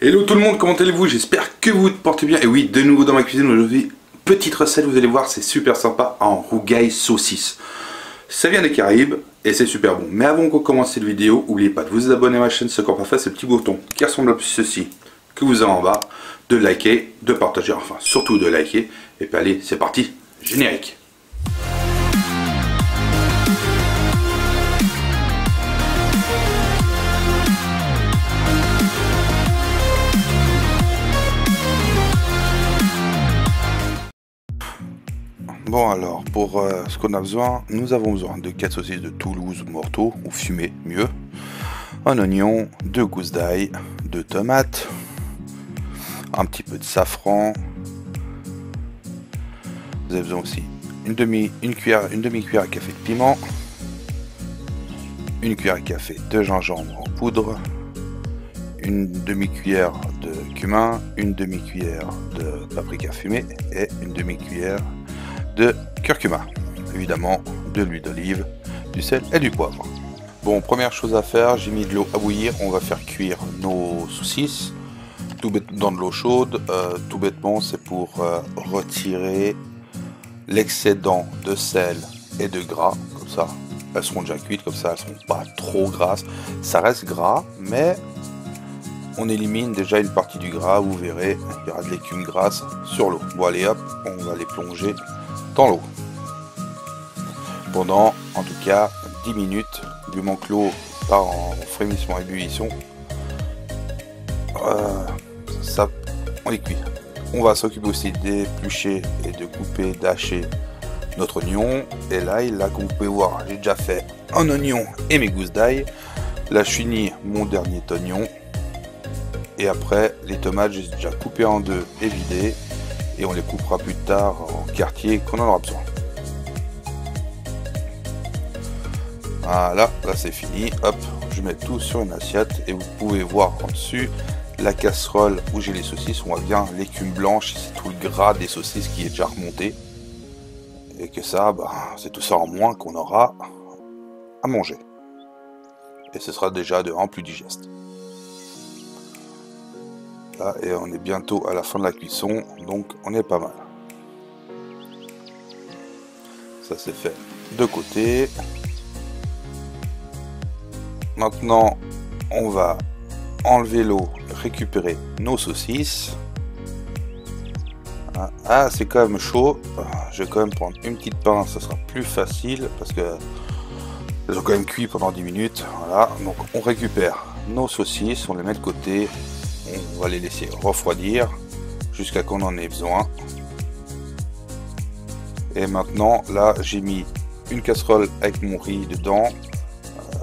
Hello tout le monde, comment allez-vous? J'espère que vous vous portez bien. Et oui, de nouveau dans ma cuisine aujourd'hui, petite recette, vous allez voir, c'est super sympa en rougail saucisse. Ça vient des Caraïbes et c'est super bon. Mais avant qu'on commence cette vidéo, n'oubliez pas de vous abonner à ma chaîne, c'est encore pas fait, ce petit bouton qui ressemble à ceci que vous avez en bas, de liker, de partager, enfin surtout de liker. Et puis allez, c'est parti, générique. Bon alors, pour ce qu'on a besoin, nous avons besoin de 4 saucisses de Toulouse morteau, ou fumées, mieux, un oignon, 2 gousses d'ail, 2 tomates, un petit peu de safran. Vous avez besoin aussi une demi-cuillère à café de piment, une cuillère à café de gingembre en poudre, une demi-cuillère de cumin, une demi-cuillère de paprika fumé et une demi-cuillère de curcuma, évidemment de l'huile d'olive, du sel et du poivre. Bon, première chose à faire, j'ai mis de l'eau à bouillir, on va faire cuire nos saucisses tout dans de l'eau chaude. Tout bêtement, c'est pour retirer l'excédent de sel et de gras, comme ça elles seront déjà cuites, comme ça elles seront pas trop grasses. Ça reste gras, mais on élimine déjà une partie du gras, vous verrez, il y aura de l'écume grasse sur l'eau. Bon allez hop, on va les plonger dans l'eau pendant en tout cas 10 minutes, du moment que l'eau part en frémissement et ébullition, ça on les cuit. On va s'occuper aussi d'éplucher et de couper, d'hacher notre oignon. Et là comme vous pouvez voir, j'ai déjà fait un oignon et mes gousses d'ail. Là je finis mon dernier oignon. Et après, les tomates, j'ai déjà coupé en deux et vidé. Et on les coupera plus tard en quartier qu'on en aura besoin. Voilà, là c'est fini. Hop, je mets tout sur une assiette. Et vous pouvez voir en dessus la casserole où j'ai les saucisses. On voit bien l'écume blanche, c'est tout le gras des saucisses qui est déjà remonté. Et que ça, c'est tout ça en moins qu'on aura à manger. Et ce sera déjà de 1 plus digeste. Et on est bientôt à la fin de la cuisson, donc on est pas mal. Ça c'est fait de côté. Maintenant on va enlever l'eau, récupérer nos saucisses. Ah, c'est quand même chaud, je vais quand même prendre une petite pince, ça sera plus facile parce que elles ont quand même cuit pendant 10 minutes. Voilà, donc on récupère nos saucisses, on les met de côté. On va les laisser refroidir jusqu'à qu'on en ait besoin. Et maintenant, là, j'ai mis une casserole avec mon riz dedans.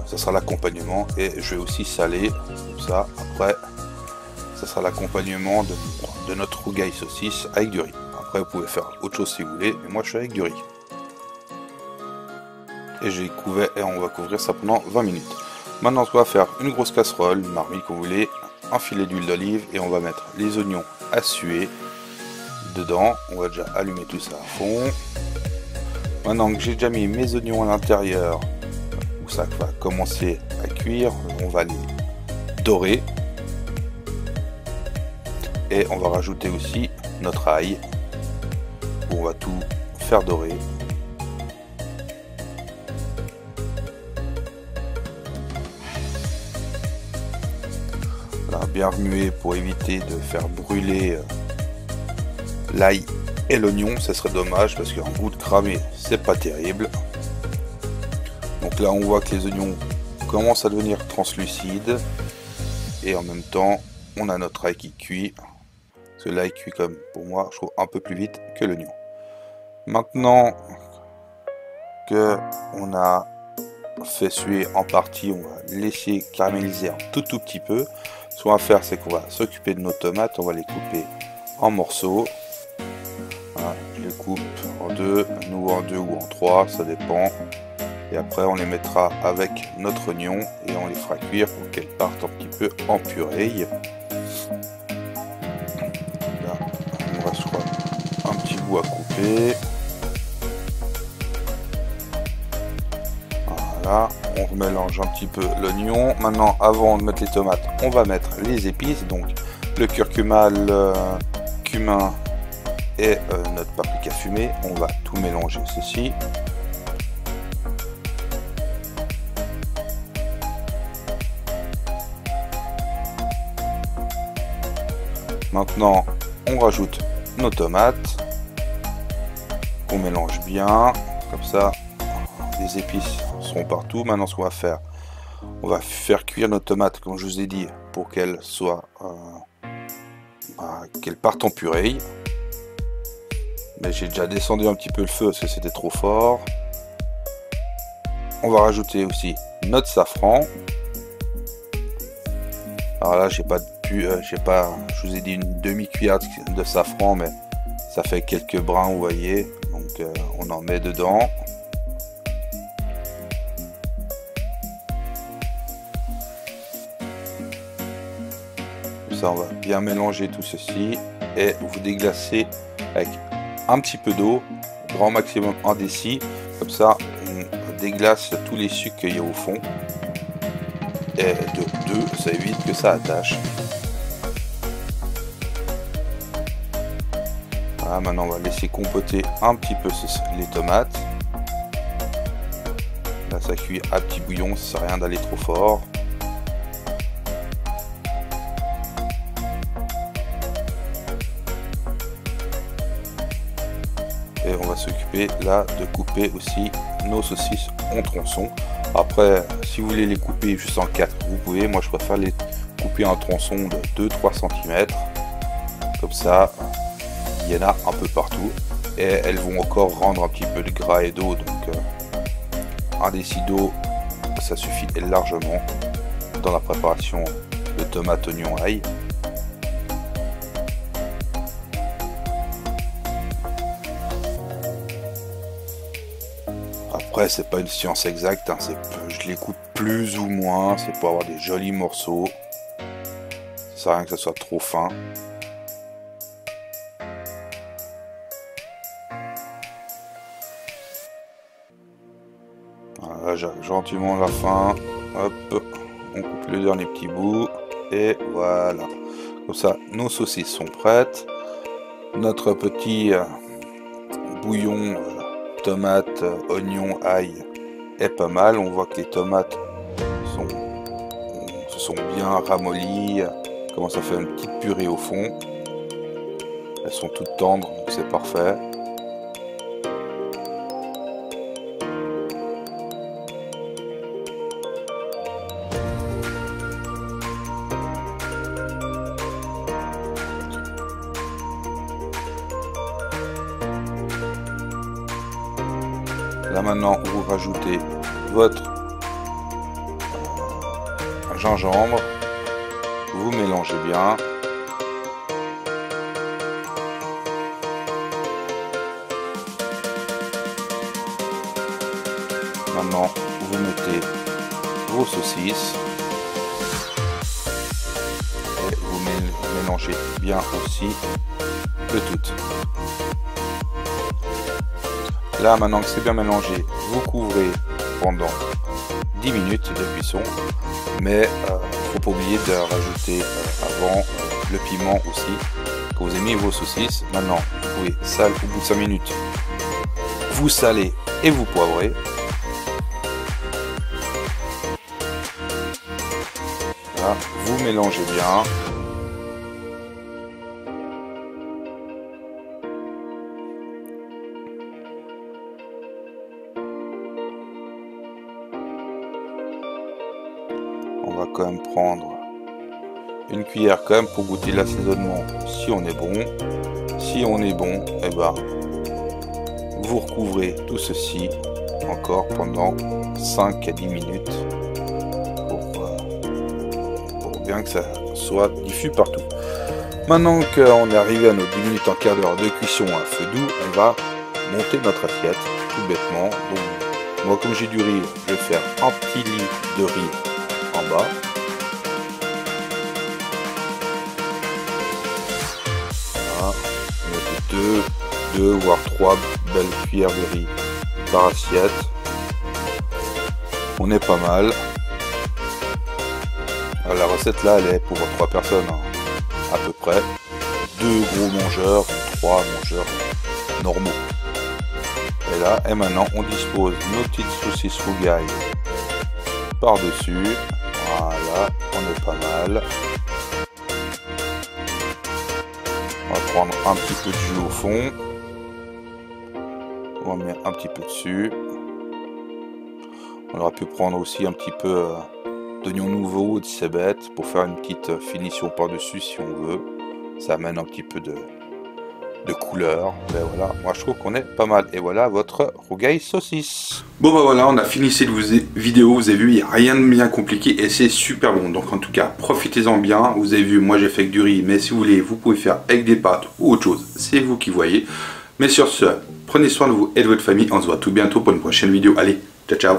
Ça sera l'accompagnement. Et je vais aussi saler. Comme ça, après, ça sera l'accompagnement de notre rougail saucisse avec du riz. Après, vous pouvez faire autre chose si vous voulez. Mais moi, je suis avec du riz. Et j'ai couvert, et on va couvrir ça pendant 20 minutes. Maintenant, on va faire une grosse casserole, une marmite comme vous voulez. Un filet d'huile d'olive et on va mettre les oignons à suer dedans. On va déjà allumer tout ça à fond. Maintenant que j'ai déjà mis mes oignons à l'intérieur où ça va commencer à cuire, on va les dorer et on va rajouter aussi notre ail où on va tout faire dorer. Bien remuer pour éviter de faire brûler l'ail et l'oignon, ça serait dommage parce qu'un goût de cramé c'est pas terrible. Donc là on voit que les oignons commencent à devenir translucides et en même temps on a notre ail qui cuit, parce que l'ail cuit comme pour moi je trouve un peu plus vite que l'oignon. Maintenant que on a fait suer en partie, on va laisser caraméliser un tout petit peu. Ce qu'on va faire, c'est qu'on va s'occuper de nos tomates, on va les couper en morceaux. Voilà, je les coupe en deux, nous en deux ou en trois, ça dépend. Et après, on les mettra avec notre oignon et on les fera cuire pour qu'elles partent un petit peu en purée. Là, il me reste un petit bout à couper. Voilà, on remélange un petit peu l'oignon. Maintenant, avant de mettre les tomates, on va mettre les épices. Donc le curcuma, le cumin et notre paprika fumée. On va tout mélanger ceci. Maintenant, on rajoute nos tomates. On mélange bien, comme ça, les épices seront partout. Maintenant, ce qu'on va faire, on va faire cuire nos tomates, comme je vous ai dit, pour qu'elles soient, qu'elles partent en purée. Mais j'ai déjà descendu un petit peu le feu parce que c'était trop fort. On va rajouter aussi notre safran. Alors là, je vous ai dit une demi-cuillère de safran, mais ça fait quelques brins, vous voyez. Donc on en met dedans. Comme ça, on va bien mélanger tout ceci et vous déglacez avec un petit peu d'eau, grand maximum 1 déci. Comme ça, on déglace tous les sucres qu'il y a au fond. Et de 2, ça évite que ça attache. Voilà, maintenant on va laisser compoter un petit peu les tomates. Là ça cuit à petit bouillon, ça sert à rien d'aller trop fort. Et on va s'occuper là de couper aussi nos saucisses en tronçons. Après, si vous voulez les couper juste en 4, vous pouvez. Moi, je préfère les couper en tronçons de 2-3 cm. Comme ça, il y en a un peu partout. Et elles vont encore rendre un petit peu de gras et d'eau. Donc, 1 déci d'eau, ça suffit largement dans la préparation de tomates, oignons, ail. Après, c'est pas une science exacte, hein, je les coupe plus ou moins, c'est pour avoir des jolis morceaux. Ça sert à rien que ça soit trop fin. Voilà, j'arrive gentiment à la fin. Hop, on coupe le dernier petit bout. Et voilà. Comme ça, nos saucisses sont prêtes. Notre petit bouillon tomates, oignons, ail est pas mal. On voit que les tomates se sont bien ramollies, commence à faire une petite purée au fond. Elles sont toutes tendres, donc c'est parfait. Là maintenant, vous rajoutez votre gingembre, vous mélangez bien. Maintenant, vous mettez vos saucisses et vous mélangez bien aussi le tout. Là, maintenant que c'est bien mélangé, vous couvrez pendant 10 minutes de cuisson. Mais il ne faut pas oublier de rajouter avant le piment aussi. Quand vous avez mis vos saucisses, maintenant vous pouvez saler au bout de 5 minutes. Vous salez et vous poivrez. Là, vous mélangez bien. On va quand même prendre une cuillère quand même pour goûter l'assaisonnement si on est bon. Si on est bon, et ben vous recouvrez tout ceci encore pendant 5 à 10 minutes pour bien que ça soit diffus partout. Maintenant qu'on est arrivé à nos 10 minutes en quart d'heure de cuisson à feu doux, on va monter notre assiette tout bêtement. Donc moi, comme j'ai du riz, je vais faire un petit lit de riz en bas. Voilà. Deux voire 3 belles cuillères de riz par assiette. On est pas mal. La recette là, elle est pour 3 personnes, hein, à peu près 2 gros mangeurs, 3 mangeurs normaux. Et là, et maintenant, on dispose nos petites saucisses rougailles par-dessus. Voilà, on est pas mal. On va prendre un petit peu de jus au fond. On va mettre un petit peu dessus. On aurait pu prendre aussi un petit peu d'oignons nouveaux, de cébettes pour faire une petite finition par-dessus si on veut. Ça amène un petit peu de couleur. Mais voilà, moi je trouve qu'on est pas mal. Et voilà votre rougail saucisse. Bon bah voilà, on a fini cette vidéo. Vous avez vu, il n'y a rien de bien compliqué et c'est super bon. Donc en tout cas, profitez-en bien. Vous avez vu, moi j'ai fait avec du riz, mais si vous voulez, vous pouvez faire avec des pâtes ou autre chose. C'est vous qui voyez. Mais sur ce, prenez soin de vous et de votre famille. On se voit tout bientôt pour une prochaine vidéo. Allez, ciao ciao.